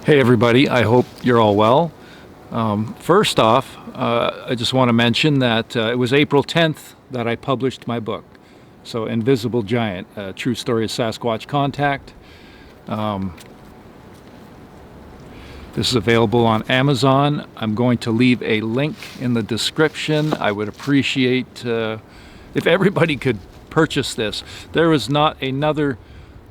Hey everybody, I hope you're all well. First off, I just want to mention that it was April 10th that I published my book. So, Invisible Giant, a true story of Sasquatch contact. This is available on Amazon. I'm going to leave a link in the description. I would appreciate if everybody could purchase this. There is not another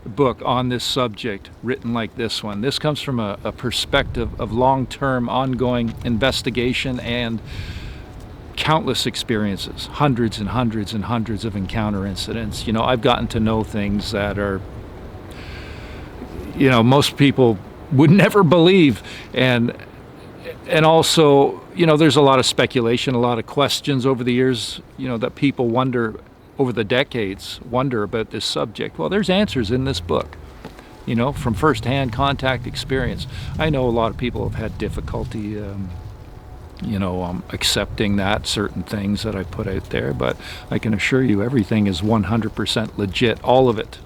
book on this subject written like this one. This comes from a perspective of long-term ongoing investigation and countless experiences, hundreds and hundreds and hundreds of encounter incidents. I've gotten to know things that are, most people would never believe. And also, there's a lot of speculation, a lot of questions over the years, that people wonder over the decades, wonder about this subject. Well, there's answers in this book, from first-hand contact experience. I know a lot of people have had difficulty, accepting that certain things that I put out there, but I can assure you everything is 100% legit, all of it.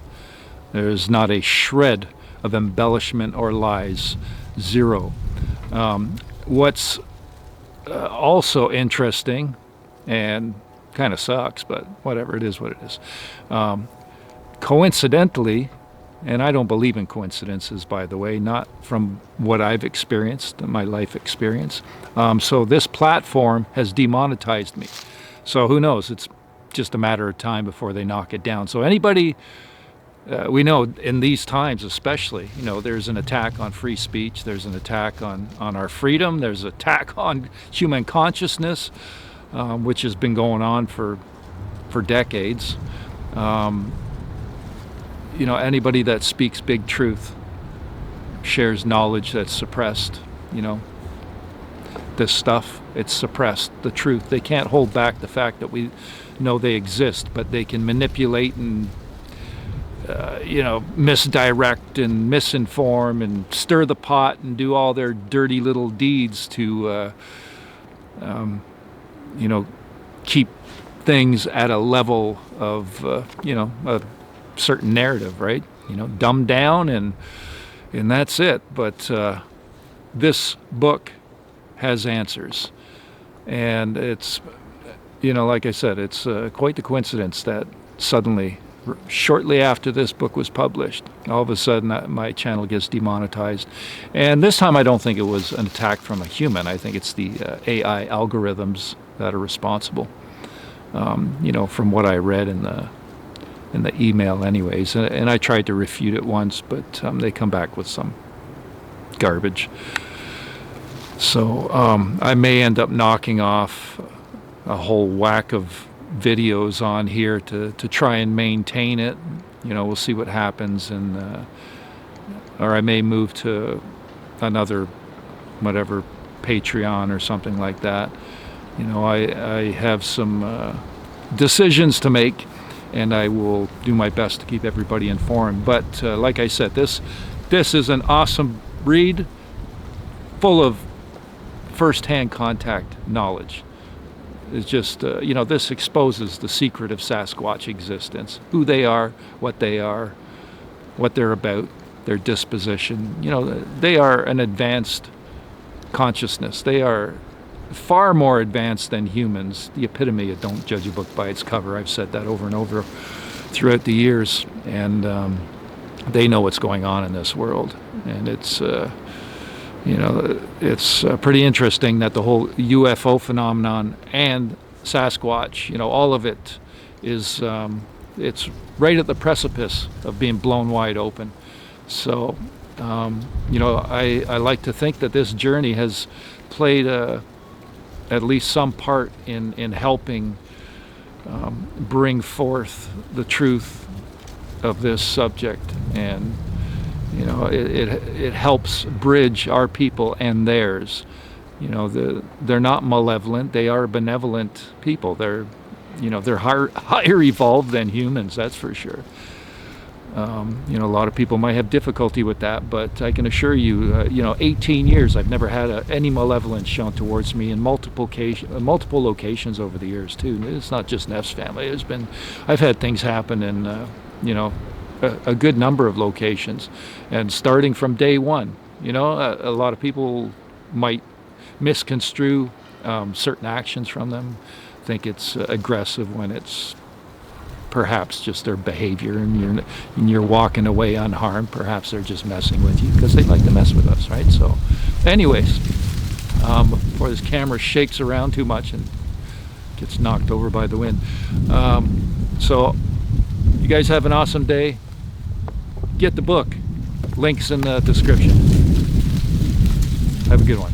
There's not a shred of embellishment or lies, zero. What's also interesting, and kind of sucks, but whatever, it is what it is. Coincidentally, and I don't believe in coincidences, by the way, not from what I've experienced, my life experience. So this platform has demonetized me. So who knows? It's just a matter of time before they knock it down. So anybody, we know in these times especially, there's an attack on free speech, there's an attack on our freedom, there's an attack on human consciousness, which has been going on for decades. Anybody that speaks big truth shares knowledge that's suppressed. This stuff, it's suppressed, the truth. They can't hold back the fact that we know they exist, but they can manipulate and misdirect and misinform and stir the pot and do all their dirty little deeds to keep things at a level of a certain narrative, right? Dumbed down, and that's it. But this book has answers, and it's like I said, it's quite the coincidence that suddenly, shortly after this book was published, all of a sudden my channel gets demonetized. And this time I don't think it was an attack from a human. I think it's the AI algorithms that are responsible, from what I read in the email anyways. And I tried to refute it once, but they come back with some garbage. So I may end up knocking off a whole whack of videos on here to try and maintain it. We'll see what happens, and or I may move to another, whatever, Patreon or something like that. I have some decisions to make, and I will do my best to keep everybody informed. But like I said, this is an awesome read, full of first-hand contact knowledge. It's just, this exposes the secret of Sasquatch existence, who they are, what they're about, their disposition. They are an advanced consciousness. They are far more advanced than humans, the epitome of don't judge a book by its cover. I've said that over and over throughout the years, and they know what's going on in this world. And it's it's pretty interesting that the whole UFO phenomenon and Sasquatch, all of it is, it's right at the precipice of being blown wide open. So, I like to think that this journey has played at least some part in helping bring forth the truth of this subject, and it helps bridge our people and theirs. They're not malevolent; they are benevolent people. They're higher evolved than humans, that's for sure. A lot of people might have difficulty with that, but I can assure you, 18 years, I've never had any malevolence shown towards me in multiple locations over the years too. It's not just Neff's family. I've had things happen in, a good number of locations, and starting from day one, You know, a lot of people might misconstrue certain actions from them, think it's aggressive when it's perhaps just their behavior, and you're walking away unharmed. Perhaps they're just messing with you because they like to mess with us, right? So, anyways, before this camera shakes around too much and gets knocked over by the wind. So, you guys have an awesome day. Get the book. Links in the description. Have a good one.